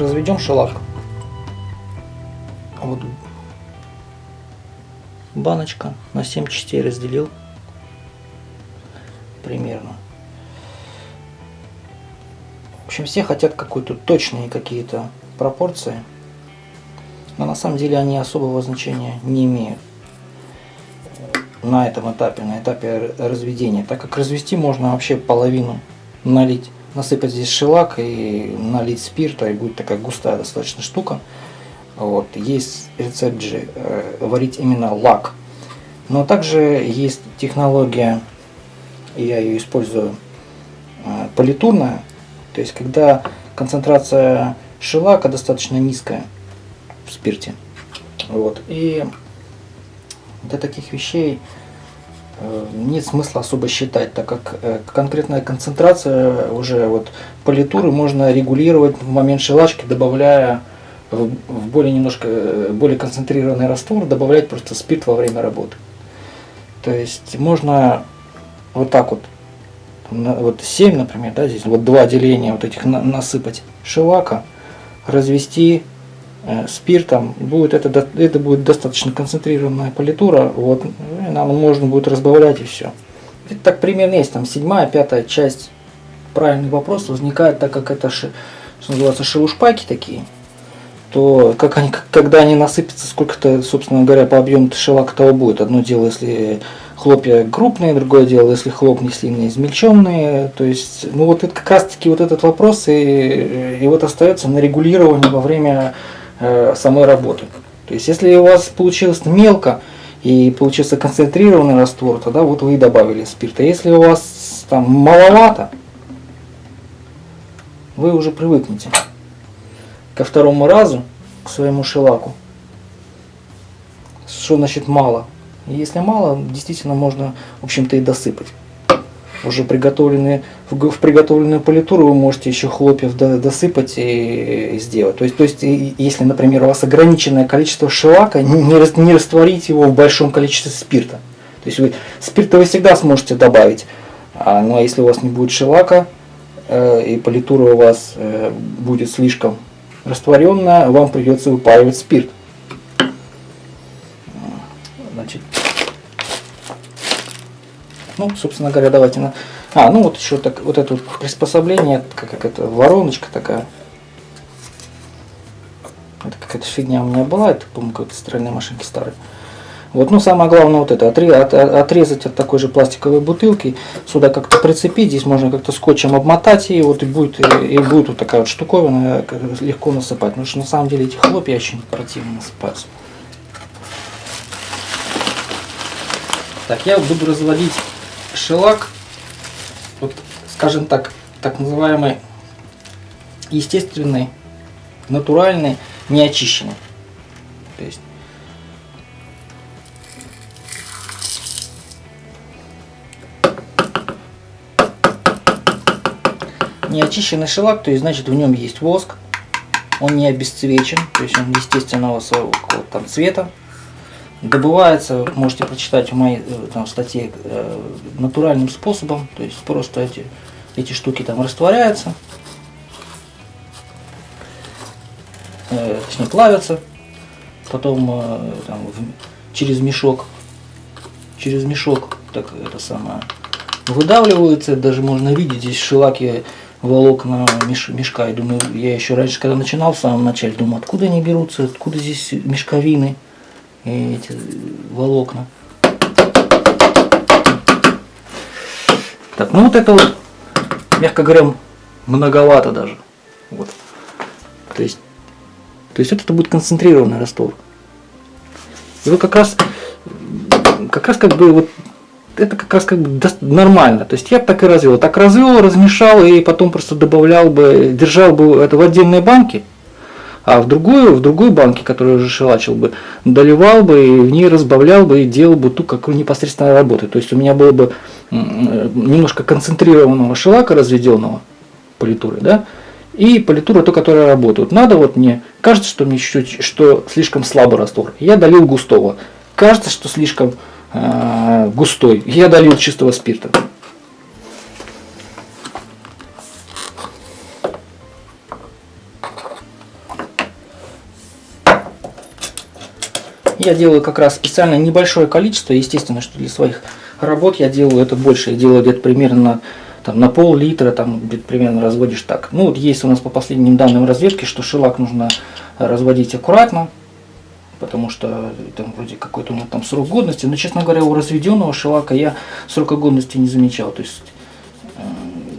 разведем шелак. Вот баночка на 7 частей разделил примерно. В общем, все хотят какие-то точные какие-то пропорции, но на самом деле они особого значения не имеют на этом этапе, на этапе разведения, так как развести можно вообще половину налить, насыпать здесь шелак и налить спирта, и будет такая густая достаточно штука. Вот. Есть рецепт же варить именно лак, но также есть технология, я ее использую, политурная, то есть когда концентрация шелака достаточно низкая в спирте. Вот. И для таких вещей нет смысла особо считать, так как конкретная концентрация уже вот политуры можно регулировать в момент шелачки, добавляя в более концентрированный раствор, добавлять просто спирт во время работы. То есть можно вот так вот, вот 7, например, да, здесь вот 2 деления вот этих насыпать шелака, развести спиртом, это будет достаточно концентрированная политура, вот, нам можно будет разбавлять и все. Это так примерно есть, там 7-я, 5-я часть. Правильный вопрос возникает, так как это, что называется, шелушпаки такие, то когда они насыпятся, сколько-то, собственно говоря, по объему шелака того будет. Одно дело, если хлопья крупные, другое дело, если хлопья сильно измельченные. То есть, ну вот это как раз таки вот этот вопрос и вот остается на регулирование во время самой работы. То есть, если у вас получилось мелко и получился концентрированный раствор, тогда вот вы и добавили спирта. Если у вас там маловато, вы уже привыкнете ко второму разу к своему шелаку. Что значит мало? Если мало, действительно можно, в общем-то, и досыпать. Уже в приготовленную политуру вы можете еще хлопьев досыпать и сделать. То есть, если, например, у вас ограниченное количество шелака, не растворить его в большом количестве спирта. То есть спирта вы всегда сможете добавить. Ну а если у вас не будет шелака, и политура у вас будет слишком растворенная, вам придется выпаривать спирт. Значит, ну, собственно говоря, давайте ну вот еще так, вот это приспособление, как это, вороночка такая. Это какая-то фигня у меня была, это, по-моему, какой-то стиральной машинки старой. Вот, ну, самое главное вот это, отрезать от такой же пластиковой бутылки, сюда как-то прицепить, здесь можно как-то скотчем обмотать, и вот и будет вот такая вот штуковина, легко насыпать, потому что на самом деле эти хлопья очень противно насыпаются. Так, я буду разводить шелак, вот, скажем так называемый естественный, натуральный, неочищенный. То есть неочищенный шелак, то есть значит в нем есть воск, он не обесцвечен, то есть он естественного своего там цвета. Добывается, можете прочитать в моей там статье, натуральным способом, то есть просто эти штуки там растворяются, точнее плавятся, потом там, через мешок так это самое выдавливаются, даже можно видеть здесь в шелаке волокна мешка. Я думаю, я еще раньше, когда начинал в самом начале, думаю, откуда они берутся, откуда здесь мешковины и эти волокна. Так, ну вот это вот, мягко говоря, многовато даже. Вот. То есть это будет концентрированный раствор. И вы как раз как бы вот это как раз как бы нормально. То есть я бы так и развел. Так развел, размешал и потом просто добавлял бы, держал бы это в отдельной банке, а в другой банке, которую уже шелачил бы, доливал бы и в ней разбавлял бы и делал бы ту какую непосредственно работу. То есть у меня было бы немножко концентрированного шелака, разведенного политуры, да, и политура, то, которая работает. Надо вот мне, кажется, что мне чуть-чуть, что слишком слабый раствор, я долил густого. Кажется, что слишком густой, я долил чистого спирта. Я делаю как раз специально небольшое количество. Естественно, что для своих работ я делаю это больше. Я делаю где-то примерно там, на пол-литра, там где-то примерно разводишь так. Ну вот есть у нас по последним данным разведки, что шелак нужно разводить аккуратно, потому что там вроде какой-то у него там срок годности. Но, честно говоря, у разведенного шелака я срока годности не замечал. То есть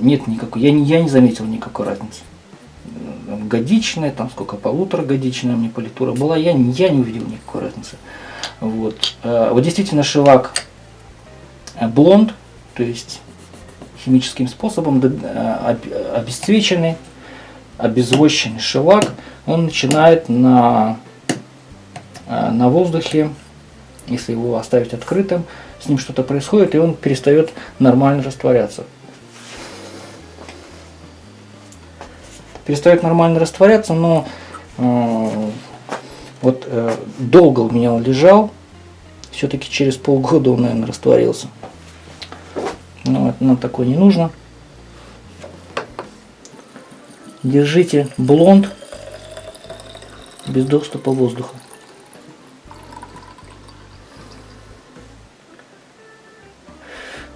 нет никакой, я не заметил никакой разницы. Годичная, там сколько, полуторагодичная мне политура была, я не увидел никакой разницы. Вот, вот действительно шелак блонд, то есть химическим способом обесцвеченный, обезвощенный шелак, он начинает на воздухе, если его оставить открытым, с ним что-то происходит, и он перестает нормально растворяться. Перестает нормально растворяться, но долго у меня он лежал, все-таки через полгода он, наверное, растворился. Но это нам такое не нужно. Держите блонд без доступа воздуха.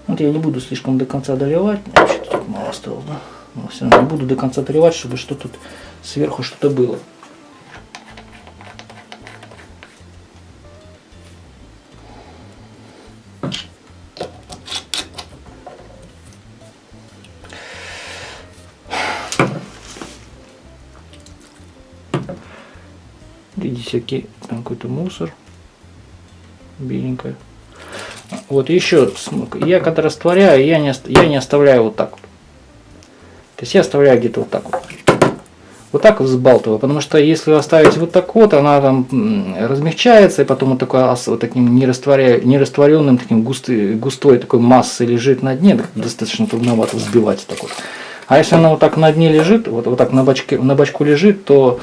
Вот я не буду слишком до конца доливать, что-то тут мало осталось, да? Но все равно не буду до конца доливать, чтобы что тут сверху что-то было. Видите, всякий там какой-то мусор беленькое. Вот еще, я когда растворяю, я не оставляю вот так вот. То есть я оставляю где-то вот так вот. Вот так вот взбалтываю, потому что если оставить вот так вот, она там размягчается, и потом вот таким нерастворенным, таким густой такой массой лежит на дне, достаточно трудновато взбивать так вот. А если она вот так на дне лежит, вот так на бочку лежит, то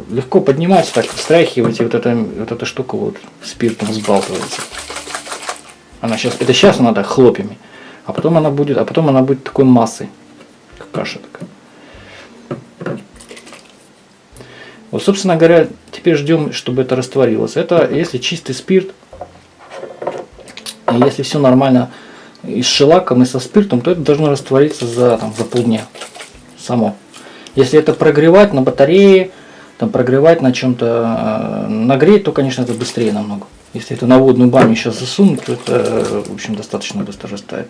легко поднимать, так встряхивать, и вот эта штука вот спиртом взбалтывается. Сейчас она так хлопьями, а потом она будет такой массой, как каша такая. Вот, собственно говоря, теперь ждем, чтобы это растворилось. Это если чистый спирт, и если все нормально и с шелаком, и со спиртом, то это должно раствориться за полдня само. Если это прогревать на батарее, там прогревать на чем-то, нагреть, то, конечно, это быстрее намного. Если это на водную баню сейчас засунуть, то это, в общем, достаточно быстро растает.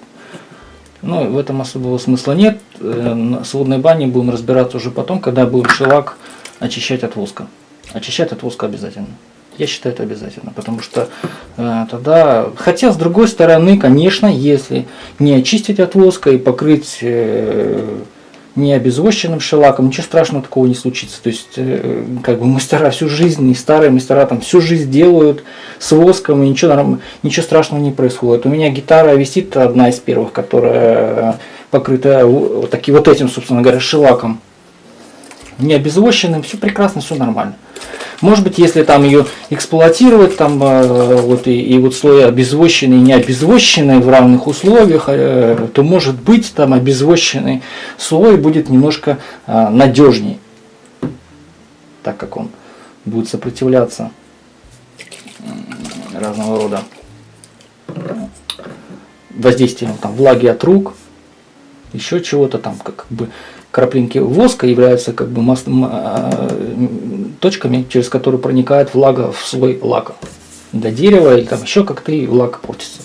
Но в этом особого смысла нет. С водной баней будем разбираться уже потом, когда будем шелак очищать от воска. Очищать от воска обязательно. Я считаю, это обязательно, потому что тогда... Хотя, с другой стороны, конечно, если не очистить от воска и покрыть не обезвощенным шелаком, ничего страшного такого не случится. То есть, как бы мастера всю жизнь, и старые мастера там всю жизнь делают с воском, и ничего страшного не происходит. У меня гитара висит, одна из первых, которая покрыта вот этим, собственно говоря, шелаком. Не обезвощенным, все прекрасно, все нормально. Может быть, если там ее эксплуатировать, там вот слой обезвощенный и не обезвощенный в равных условиях, то может быть там обезвощенный слой будет немножко надежнее, так как он будет сопротивляться разного рода воздействием там влаги от рук, еще чего-то там, как бы краплинки воска являются как бы точками, через которые проникает влага в слой лака. Для дерева или там еще как-то и лак портится.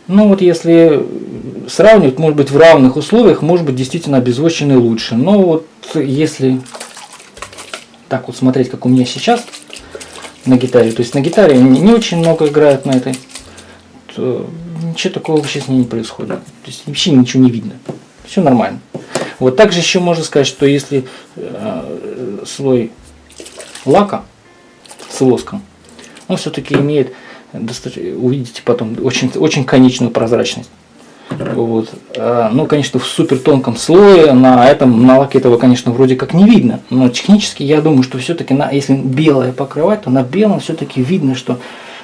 Ну вот если сравнивать, может быть в равных условиях, может быть действительно обезвощенный лучше. Но вот если так вот смотреть, как у меня сейчас на гитаре, то есть на гитаре не очень много играют на этой, то ничего такого вообще с ней не происходит. То есть вообще ничего не видно. Все нормально. Вот также еще можно сказать, что если слой лака с воском, он все-таки имеет, увидите потом, очень конечную прозрачность. Вот. Ну, конечно, в супер тонком слое на лаке этого, конечно, вроде как не видно. Но технически я думаю, что все-таки, если белое покрывать, то на белом все-таки видно, что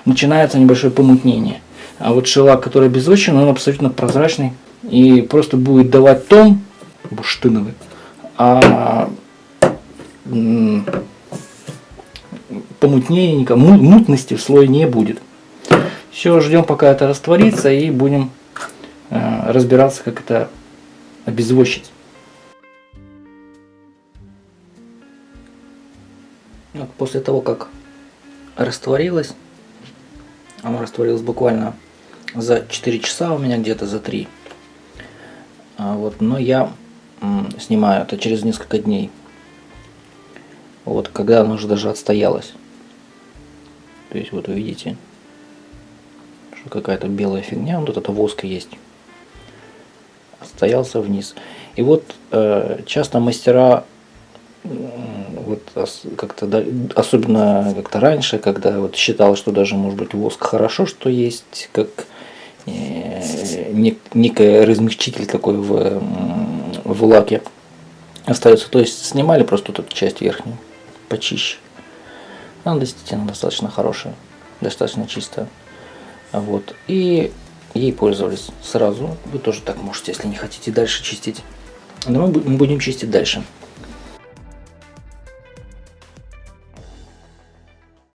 начинается небольшое помутнение. А вот шелак, который обезвощен, он абсолютно прозрачный и просто будет давать тон бурштиновый, а по помутнее, мутности в слое не будет. Все, ждем, пока это растворится, и будем разбираться, как это обезвощить. Вот после того, как растворилось, оно растворилось буквально за 4 часа, у меня где-то за 3. Вот, но я снимаю это через несколько дней. Вот, когда оно уже даже отстоялось. То есть вот вы видите, что какая-то белая фигня, вот это воск есть. Отстоялся вниз. И вот часто мастера вот как-то, особенно как-то раньше, когда вот считалось, что даже может быть воск хорошо, что есть как некий размягчитель такой в лаке остается. То есть снимали просто вот эту часть верхнюю почище. Она действительно достаточно хорошая, достаточно чистая. Вот. И ей пользовались сразу. Вы тоже так можете, если не хотите дальше чистить. Но мы будем чистить дальше.